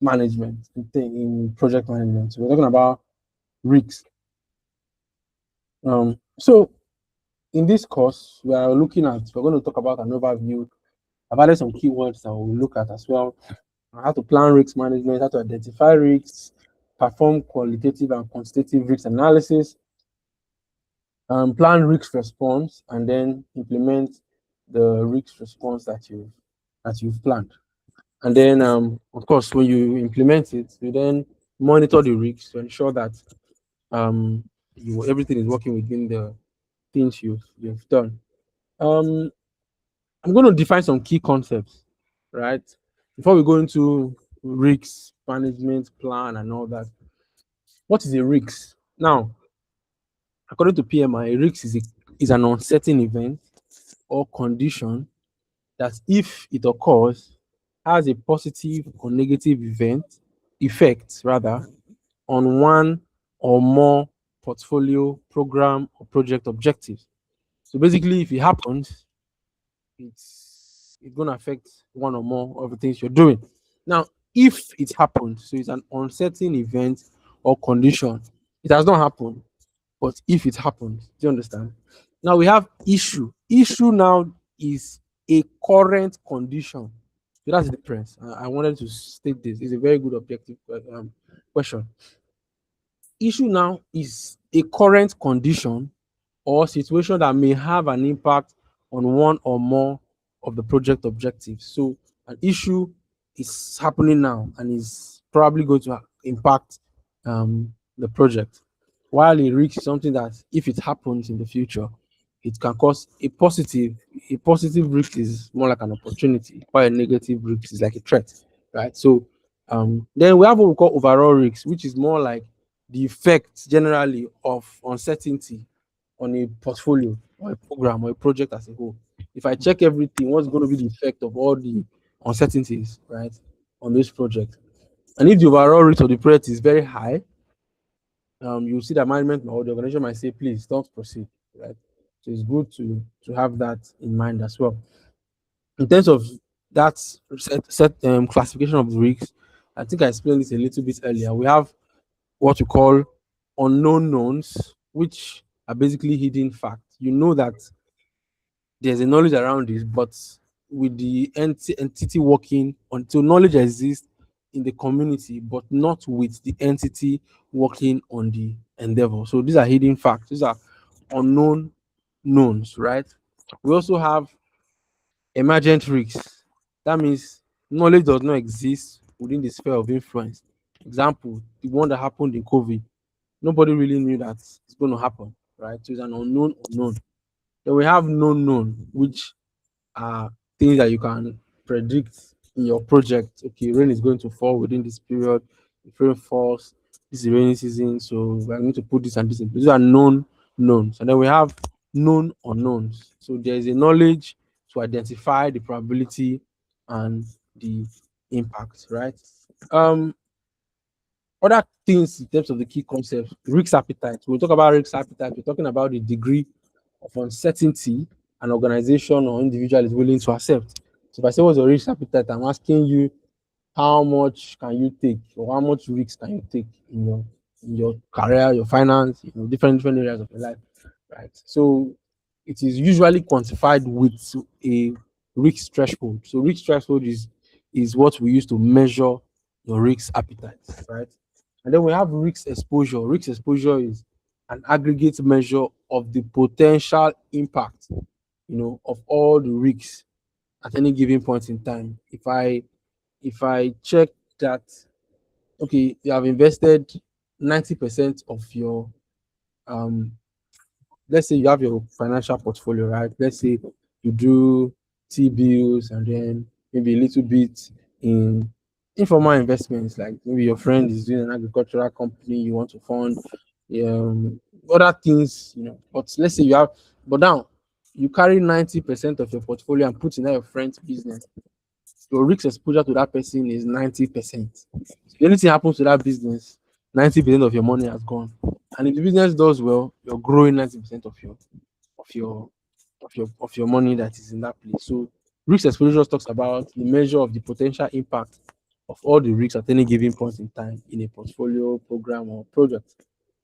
management in project management. So we're talking about risks. So in this course, we're going to talk about an overview. I've added some keywords that we'll look at as well. How to plan risk management, how to identify risks, perform qualitative and quantitative risk analysis, plan risk response, and then implement the risk response that you've planned. And then, of course, when you implement it, you then monitor the risks to ensure that everything is working within the things you've done. Um, I'm going to define some key concepts, right? Before we go into risk management plan and all that. What is a risk? Now, according to PMI, a risk is an uncertain event or condition that, if it occurs, has a positive or negative effect rather on one or more portfolio, program, or project objectives. So basically, if it happens, it's going to affect one or more of the things you're doing. Now, if it happens, so it's an uncertain event or condition. It has not happened, but if it happens, do you understand? Now we have issue. Issue now is a current condition. So that's the difference. I wanted to state this. It's a very good objective question. Issue now is a current condition or situation that may have an impact on one or more of the project objectives. So an issue is happening now and is probably going to impact the project. While a risk is something that, if it happens in the future, it can cause a positive. A positive risk is more like an opportunity, while a negative risk is like a threat, right? So then we have what we call overall risk, which is more like the effect generally of uncertainty on a portfolio or a program or a project as a whole. If I check everything, what's going to be the effect of all the uncertainties, right, on this project? And if the overall risk of the project is very high, you see that management or the organization might say, please don't proceed, right? So it's good to have that in mind as well. In terms of that classification of the risks, I think I explained this a little bit earlier. We have what we call unknown knowns, which are basically hidden facts. You know that there's a knowledge around this, but with the entity working until knowledge exists in the community, but not with the entity working on the endeavor. So these are hidden facts. These are unknown knowns, right? We also have emergent risks. That means knowledge does not exist within the sphere of influence. Example, the one that happened in COVID. Nobody really knew that it's going to happen, right? So it's an unknown. Then we have known, which are things that you can predict in your project. Okay, rain is going to fall within this period. If rain falls, this is rainy season, so we're going to put this and this in place. These are known knowns. And then we have known unknowns. So there is a knowledge to identify the probability and the impact, right? Um, Other things in terms of the key concepts, risk appetite. When we talk about risk appetite, we're talking about the degree of uncertainty an organization or individual is willing to accept. So if I say what's your risk appetite, I'm asking you how much can you take or how much risk can you take in your career, your finance, different areas of your life, right? So it is usually quantified with a risk threshold. So risk threshold is what we use to measure your risk appetite, right? And then we have risk exposure. Risk exposure is an aggregate measure of the potential impact, of all the risks at any given point in time. If I check that, okay, you have invested 90% of your um let's say you have your financial portfolio, right? Let's say you do T-bills and then maybe a little bit in informal investments, like maybe your friend is doing an agricultural company, you want to fund other things, But let's say but now you carry 90% of your portfolio and put in your friend's business. Your risk exposure to that person is 90%. So if anything happens to that business, 90% of your money has gone. And if the business does well, you're growing 90% of your of your money that is in that place. So risk exposure just talks about the measure of the potential impact of all the risks at any given point in time in a portfolio, program, or project.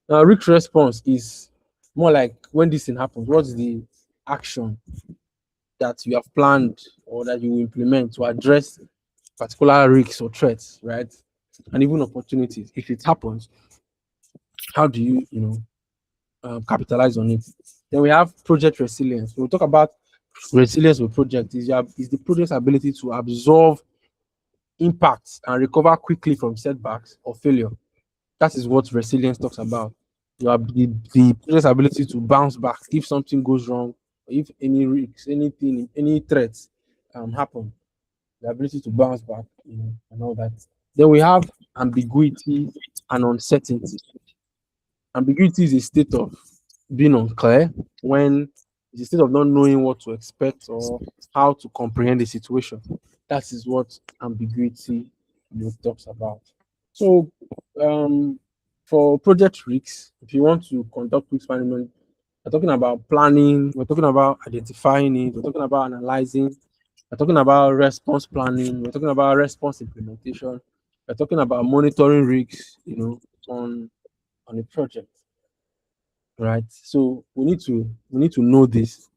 Now, risk response is more like when this thing happens, what's the action that you have planned or that you will implement to address particular risks or threats, right? And even opportunities. If it happens, how do you, capitalize on it? Then we have project resilience. We'll talk about resilience with project is the project's ability to absorb impacts and recover quickly from setbacks or failure. That is what resilience talks about. You have the project's ability to bounce back if something goes wrong, if any risks, anything, any threats happen. The ability to bounce back, and all that. Then we have ambiguity and uncertainty. Ambiguity is a state of being unclear when it's a state of not knowing what to expect or how to comprehend the situation. That is what ambiguity talks about. So, for project risks, if you want to conduct risk management, we're talking about planning, we're talking about identifying it, we're talking about analyzing, we're talking about response planning, we're talking about response implementation, we're talking about monitoring risks, on a project, right? So we need to know this.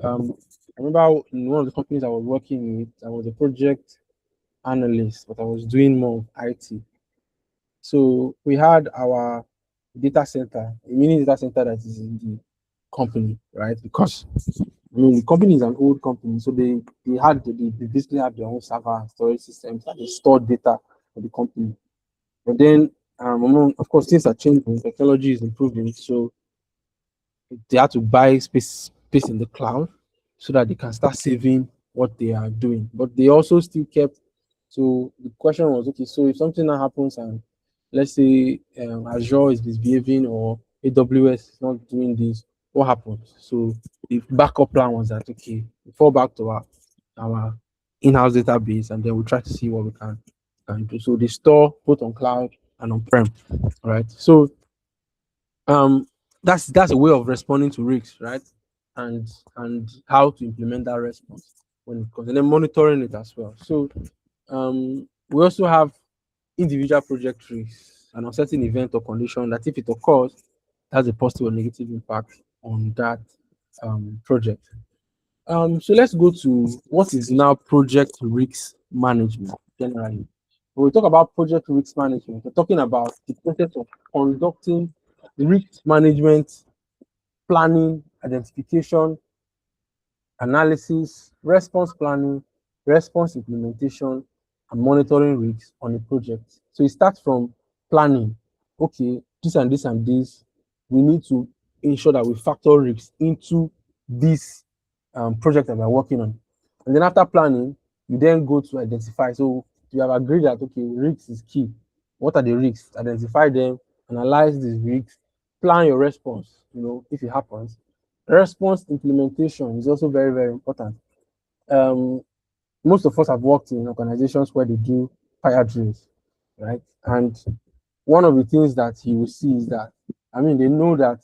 I remember in one of the companies I was working with, I was a project analyst, but I was doing more of IT. So we had our data center, a mini data center that is in the company, right? Because the company is an old company, so they basically have their own server and storage systems that they store data for the company. But then, of course, things are changing, technology is improving, so they had to buy space in the cloud so that they can start saving what they are doing. But they also still kept. So the question was, okay, so if something now happens and let's say Azure is misbehaving or AWS is not doing this, what happens? So the backup plan was that okay, we fall back to our in-house database and then we try to see what we can do. So they store both on cloud and on prem, right? So um that's a way of responding to risks, right? And how to implement that response when it comes, and then monitoring it as well. So we also have individual project risks, an uncertain event or condition that if it occurs has a positive or negative impact on that project. So let's go to what is now project risk management generally. When we talk about project risk management, we're talking about the process of conducting risk management, planning, identification, analysis, response planning, response implementation, and monitoring risks on a project. So it starts from planning. Okay, this and this and this. We need to ensure that we factor risks into this project that we're working on. And then after planning, you then go to identify. So you have agreed that okay, risks is key. What are the risks? Identify them, analyze these risks, plan your response. If it happens, response implementation is also very, very important. Um, Most of us have worked in organizations where they do fire drills, right? And one of the things that you will see is that, they know that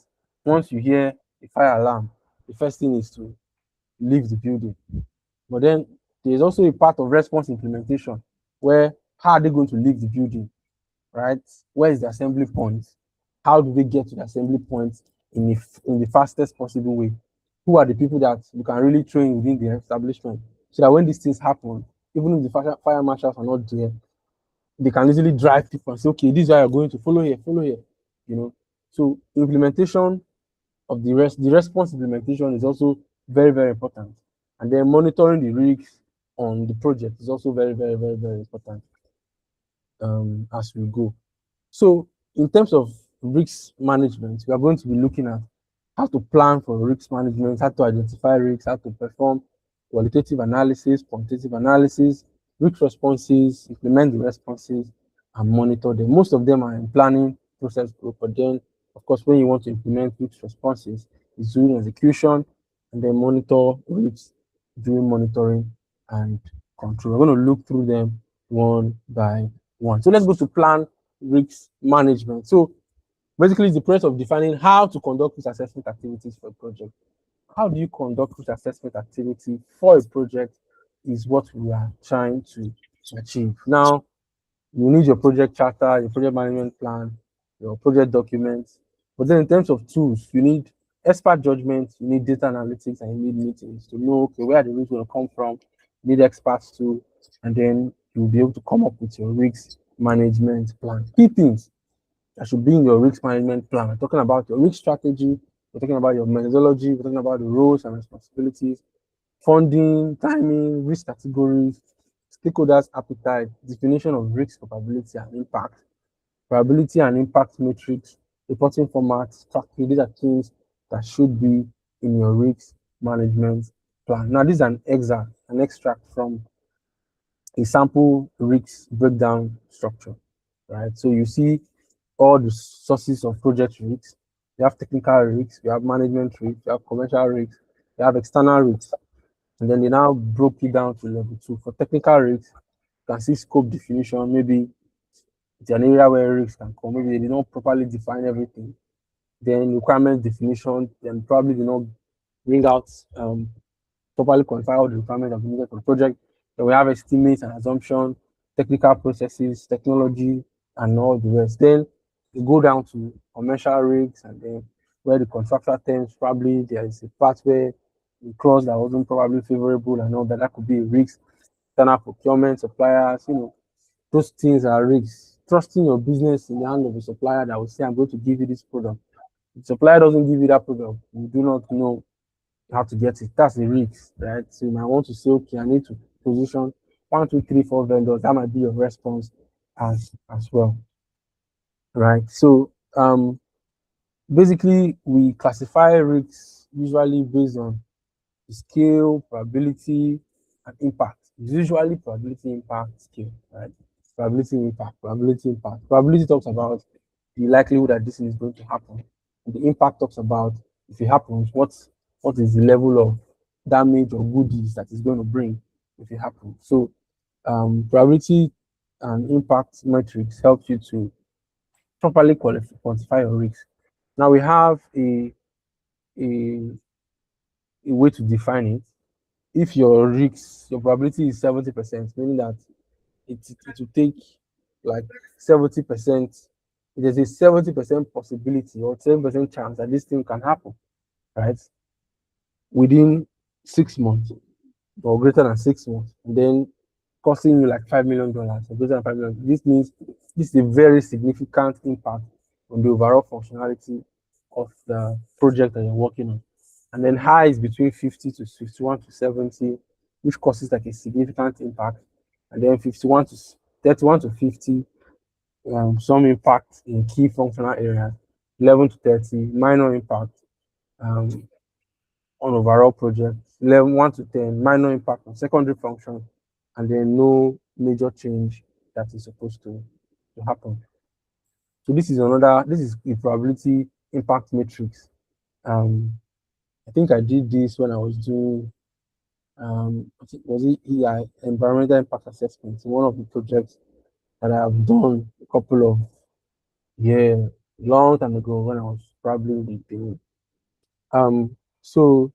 once you hear a fire alarm, the first thing is to leave the building. But then there's also a part of response implementation where how are they going to leave the building, right? Where is the assembly point? How do they get to the assembly point in the fastest possible way? Who are the people that you can really train within the establishment so that when these things happen, even if the fire marshals are not there, they can easily drive people and say, okay, this is why you're going to follow here, follow here. So implementation of the response implementation is also very, very important. And then monitoring the risks on the project is also very, very, very, very important as we go. So, in terms of risk management, we are going to be looking at how to plan for risk management, how to identify risks, how to perform qualitative analysis, quantitative analysis, risk responses, implement the responses, and monitor them. Most of them are in planning process group, but then, of course, when you want to implement risk responses, it's during execution and then monitor risks during monitoring and control. We're going to look through them one by one. So let's go to plan risk management. So basically, it's the process of defining how to conduct risk assessment activities for a project. How do you conduct risk assessment activity for a project is what we are trying to achieve. Now, You need your project charter, your project management plan, your project documents. But then in terms of tools, you need expert judgment, you need data analytics, and you need meetings to know, okay, where are the risks going to come from. You need experts too, and then you'll be able to come up with your risk management plan. Key things that should be in your risk management plan. We're talking about your risk strategy, we're talking about your methodology, we're talking about the roles and responsibilities, funding, timing, risk categories, stakeholders' appetite, definition of risk probability and impact, probability and impact matrix, reporting formats, tracking. These are things that should be in your risk management plan. Now, this is an extract from a sample risk breakdown structure, right? So you see all the sources of project risks. You have technical risks, you have management risks, you have commercial risks, you have external risks. And then they now broke it down to level two. For technical risks, you can see scope definition. Maybe it's an area where risks can come. Maybe they did not properly define everything. Then requirement definition, then probably did not bring out properly quantify all the requirements of needed for the project. Then we have estimates and assumption, technical processes, technology, and all the rest. Then you go down to commercial risks, and then where the contractual terms, probably there is a part where the clause that wasn't probably favorable and all that. That could be a risk. External procurement, suppliers, those things are risks. Trusting your business in the hand of a supplier that will say, I'm going to give you this product. If the supplier doesn't give you that product, you do not know how to get it. That's the risk, right? So you might want to say, okay, I need to position 1, 2, 3, 4 vendors. That might be your response as well, right? So basically, we classify risks usually based on the scale, probability, and impact. It's usually probability, impact, scale, right? Probability, impact, probability, impact. Probability talks about the likelihood that this is going to happen. And the impact talks about if it happens, what is the level of damage or goodies that is going to bring if it happens. So probability and impact metrics help you to properly quantify your risks. Now we have a, a way to define it. If your risk, your probability is 70%, meaning that it will take like 70%, there's a 70% possibility or 7% chance that this thing can happen, right? Within 6 months or greater than 6 months, and then costing you like $5 million or greater than 5 million. This means this is a very significant impact on the overall functionality of the project that you're working on. And then high is between 50 to 51 to 70, which causes like a significant impact. And then 51 to 31 to 50, some impact in key functional areas. 11 to 30, minor impact um, on overall project. 11, 1 to 10, minor impact on secondary function, and then no major change that is supposed to happen. So this is a probability impact matrix. I think I did this when I was doing was it EI, environmental impact assessment, one of the projects that I have done a couple of years, long time ago when I was probably in the so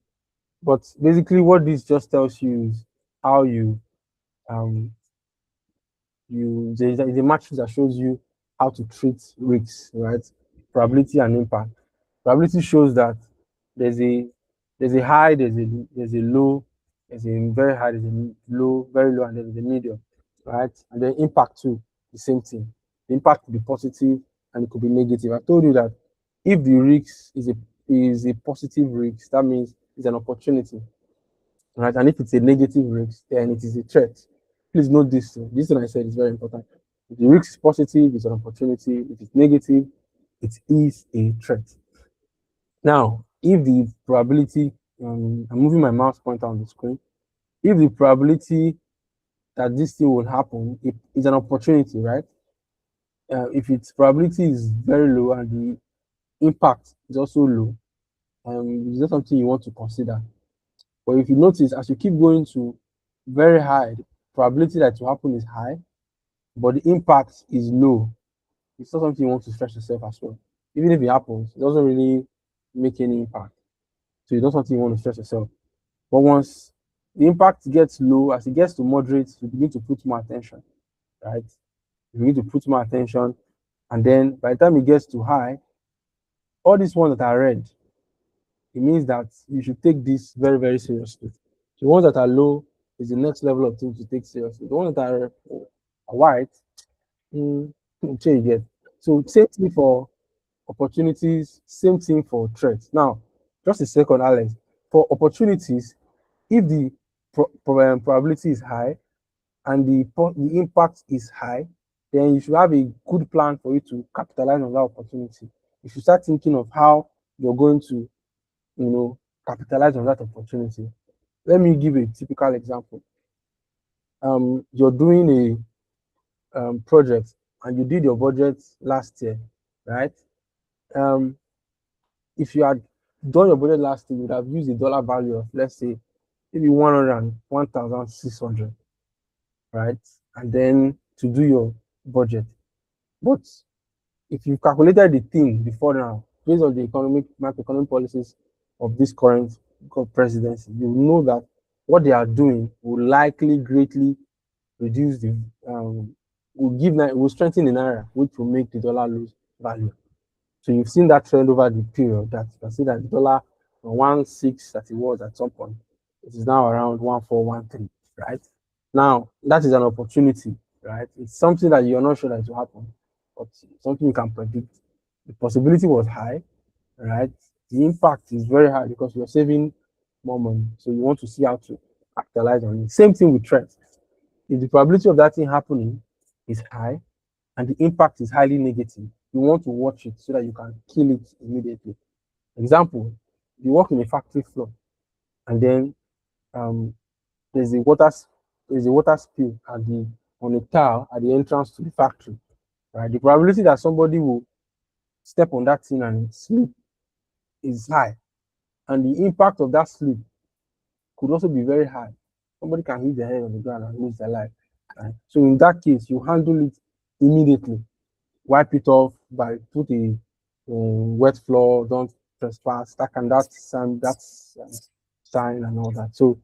but basically what this just tells you is how um there's a matrix that shows you how to treat risks, right? Probability and impact. Probability shows that there's a high, there's a low, there's a very high, there's a low, very low, and there's a medium, right? And then impact too, the same thing. The impact could be positive and it could be negative. I told you that if the risk is a positive risk, that means it's an opportunity, right? And if it's a negative risk, then it is a threat. Please note this thing. This thing I said is very important. If the risk is positive, it's an opportunity. If it's negative, it is a threat. Now, if the probability, I'm moving my mouse pointer on the screen. If the probability that this thing will happen is an opportunity, right? If its probability is very low and the impact is also low, it's not something you want to consider. But if you notice, as you keep going to very high, the probability that it will happen is high, but the impact is low. It's not something you want to stress yourself as well. Even if it happens, it doesn't really make any impact. So it's not something you want to stress yourself. But once the impact gets low, as it gets to moderate, you begin to put more attention, right? You need to put more attention. And then by the time it gets to high, all these ones that are red, it means that you should take this very, very seriously. The ones that are low is the next level of things to take seriously. The ones that are white, mm, change yet. So same thing for opportunities, same thing for threats. Now, just a second, Alex. For opportunities, if the probability is high and the impact is high, then you should have a good plan for you to capitalize on that opportunity. You should start thinking of how you're going to, capitalize on that opportunity. Let me give a typical example. You're doing a project and you did your budget last year, right? Um, if you had done your budget last year, you would have used a dollar value of, let's say, maybe 1,600, right? And then to do your budget. But if you calculated the thing before now, based on the macroeconomic policies of this current presidency, you know that what they are doing will likely greatly reduce the will strengthen the naira, which will make the dollar lose value. So you've seen that trend over the period that you can see that the dollar from 1.6 that it was at some point, it is now around 1.413, right? Now that is an opportunity, right? It's something that you're not sure that it will happen, but something you can predict. The possibility was high, right? The impact is very high because you're saving more money. So you want to see how to capitalize on it. Same thing with trends. If the probability of that thing happening is high and the impact is highly negative, you want to watch it so that you can kill it immediately. Example, you work in a factory floor and then um, there's a water spill at the on a tile at the entrance to the factory. Right, the probability that somebody will step on that thing and slip is high, and the impact of that slip could also be very high. Somebody can hit their head on the ground and lose their life. Right? So in that case, you handle it immediately. Wipe it off by put a wet floor, don't trespass, that sign and all that. So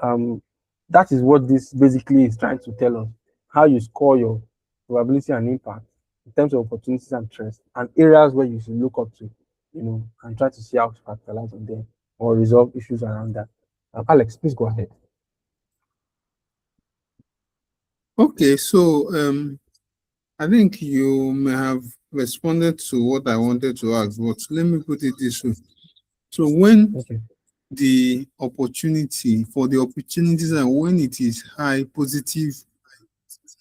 um, that is what this basically is trying to tell us: how you score your probability and impact in terms of opportunities and threats, and areas where you should look up to, and try to see how to capitalize on them or resolve issues around that. Alex, please go ahead. Okay, so I think you may have responded to what I wanted to ask, but let me put it this way. So when Okay. the opportunities and when it is high, positive,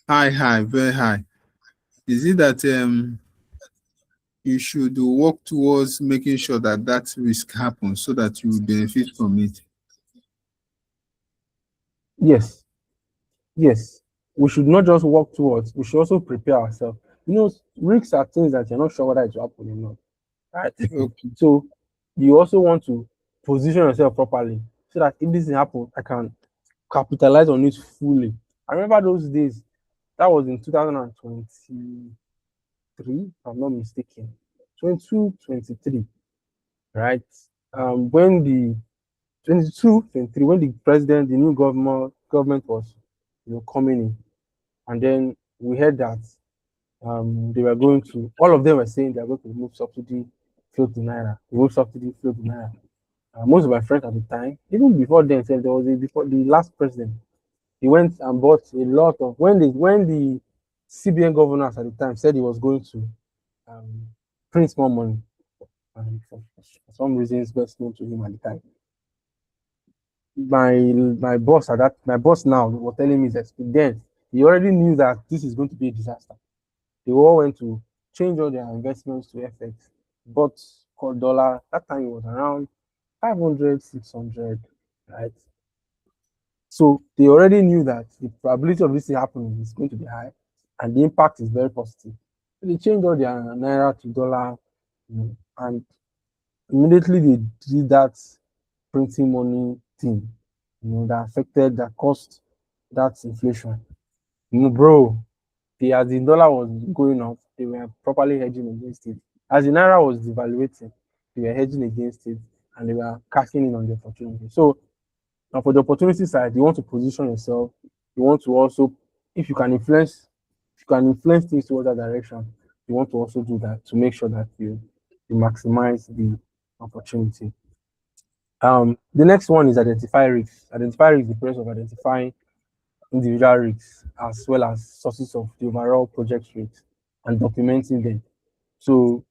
high, very high, is it that you should work towards making sure that that risk happens so that you benefit from it? Yes, yes. We should not just work towards, we should also prepare ourselves. Risks are things that you're not sure whether it will happen or not. Right? Okay. So you also want to position yourself properly so that if this happens, I can capitalize on it fully. I remember those days. That was in 2023, if I'm not mistaken. 22, 23, right? When the 22, 23, when the new government was, coming in, and then we heard that they were going to, all of them were saying they are going to remove subsidy, float the naira, remove subsidy, float the naira. Most of my friends at the time, even before then, said there was before the last president, he went and bought a lot of when the CBN governors at the time said he was going to um, print more money. For some reasons best known to him at the time. My boss now was telling me that then he already knew that this is going to be a disaster. They all went to change all their investments to FX, bought called dollar. That time it was around 500, 600, right? So they already knew that the probability of this happening is going to be high and the impact is very positive. So they changed all their naira to dollar, and immediately they did that printing money thing, that affected, that caused that inflation. Bro, as the dollar was going up, they were properly hedging against it. As the naira was devaluating, they were hedging against it and they were cashing in on the opportunity. So, and for the opportunity side, you want to position yourself. You want to also, if you can influence you can influence things towards that direction, you want to also do that to make sure that you maximize the opportunity. The next one is identify risks. Identify risks, the process of identifying individual risks as well as sources of the overall project risk and documenting them. So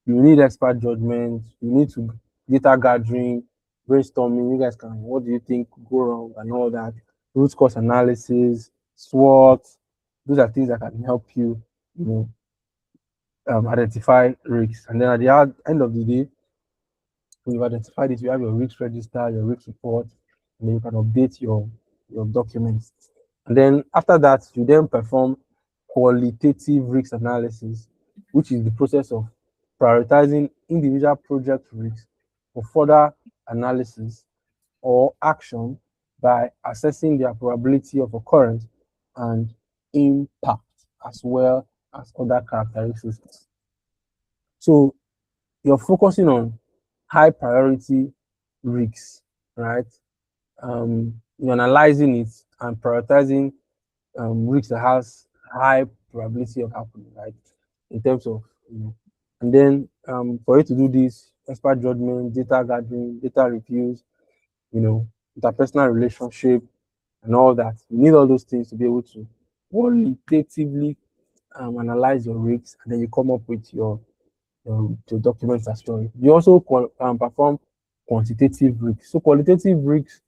you need expert judgment, you need to data gathering, brainstorming. You guys can, what do you think could go wrong and all that. Root cause analysis, SWOT. Those are things that can help you, you know, identify risks. And then at the end of the day, when you've identified it, you have your risk register, your risk report, and then you can update your documents. And then after that, you then perform qualitative risk analysis, which is the process of prioritizing individual project risks for further analysis or action by assessing their probability of occurrence and impact, as well as other characteristics. So you're focusing on high priority risks, right? You're analyzing it and prioritizing risks that has high probability of happening, right? In terms of, and then for you to do this, expert judgment, data gathering, data reviews, interpersonal relationship, and all that. You need all those things to be able to qualitatively analyze your risks, and then you come up with your documents as well. You also perform quantitative risks. So qualitative risks,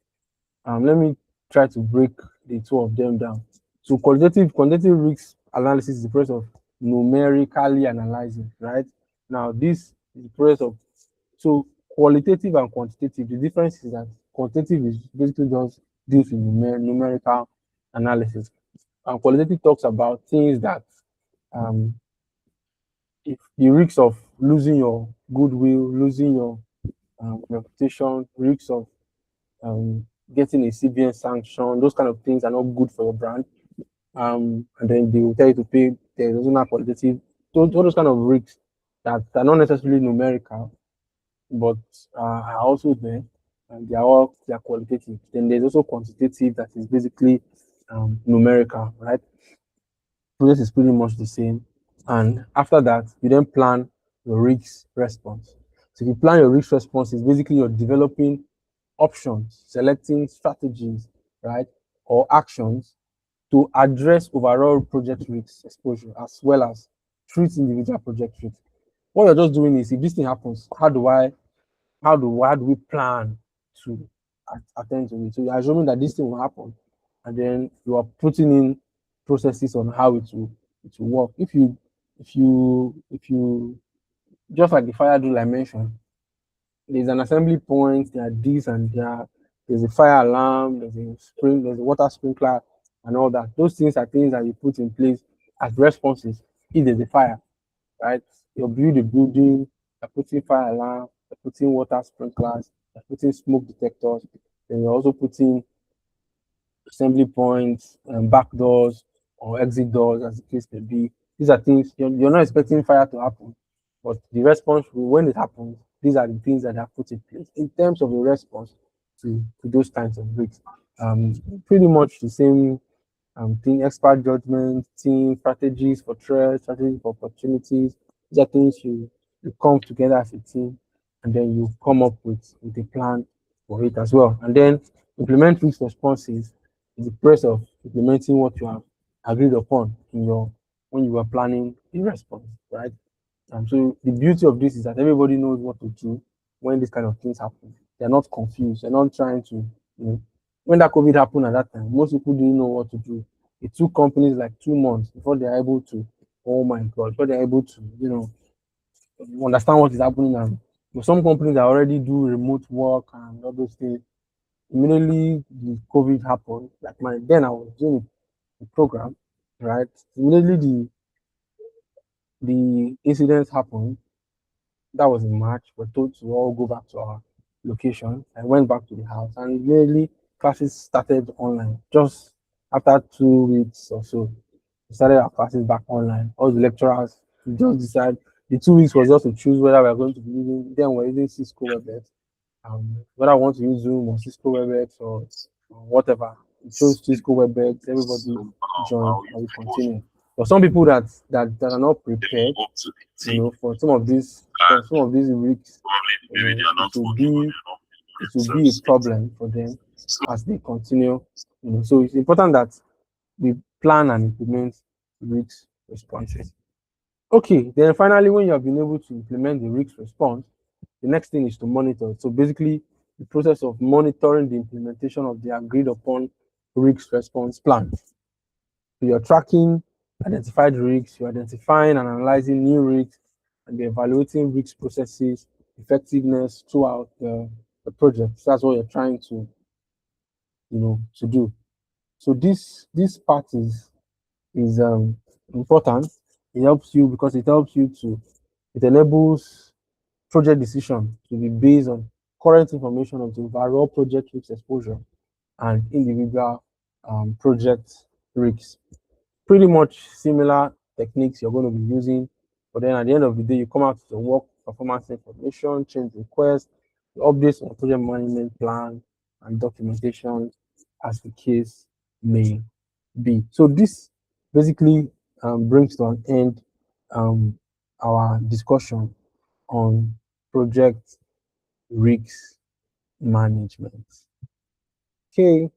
let me try to break the two of them down. So quantitative risk analysis is the process of numerically analyzing, right? Now this is the process of, so qualitative and quantitative. The difference is that quantitative is basically just deals with numerical analysis, and qualitative talks about things that um, if the risks of losing your goodwill, losing your reputation, risks of getting a CBN sanction, those kind of things are not good for your brand. And then they will tell you to pay. There's also not qualitative. Those kind of risks that are not necessarily numerical, but are also there, and they are qualitative. Then there's also quantitative that is basically numerical, right? Process is pretty much the same. And after that, you then plan your risk response. So if you plan your risk response, it's basically you're developing options, selecting strategies, right, or actions to address overall project risk exposure as well as treat individual project risk. What you're just doing is, if this thing happens, how do we plan to attend to it? So you're assuming that this thing will happen, and then you are putting in processes on how it will work. If you just like the fire drill I mentioned, there's an assembly point, there are this and there's a fire alarm, there's a water sprinkler, and all that. Those things are things that you put in place as responses if there's a fire, right? You build a building, you're putting fire alarm, you're putting water sprinklers, you're putting smoke detectors, then you're also putting assembly points, back doors or exit doors, as the case may be. These are things you're not expecting fire to happen, but the response when it happens, these are the things that are put in place in terms of the response to those kinds of risks. Pretty much the same thing, expert judgment, team strategies for threats, strategies for opportunities. These are things you come together as a team, and then you come up with a plan for it as well. And then implement risk responses is the process of implementing what you have agreed upon in your when you were planning the response, right? So the beauty of this is that everybody knows what to do when these kind of things happen. They're not confused. They're not trying to, when that COVID happened at that time, most people didn't know what to do. It took companies like 2 months before they're able to, oh my God, before they're able to, understand what is happening. And some companies that already do remote work and all those things, immediately the COVID happened, like then I was doing the program, right? Immediately the incident happened. That was in March. We're told to all go back to our location. I went back to the house, and immediately classes started online. Just after 2 weeks or so, we started our classes back online. All the lecturers we just decided the 2 weeks was just to choose whether we're going to be using. Then we're using Cisco WebEx. Whether I want to use Zoom or Cisco WebEx or whatever. We chose Cisco WebEx. Everybody joined, and we continued. For some people that are not prepared, for some of these risks, it will be a problem for them as they continue. So it's important that we plan and implement risk responses. Okay, then finally, when you have been able to implement the risk response, the next thing is to monitor. So basically, the process of monitoring the implementation of the agreed upon risk response plan. So you're tracking identified risks, you're identifying and analyzing new risks, and you're evaluating risk processes, effectiveness throughout the project. So that's what you're trying to do. So this part is important. It helps you because it enables project decision to be based on current information of the overall project risk exposure and individual project risks. Pretty much similar techniques you're going to be using, but then at the end of the day, you come out with your work performance information, change request, updates on project management plan, and documentation as the case may be. So this basically brings to an end um, our discussion on project risk management. Okay.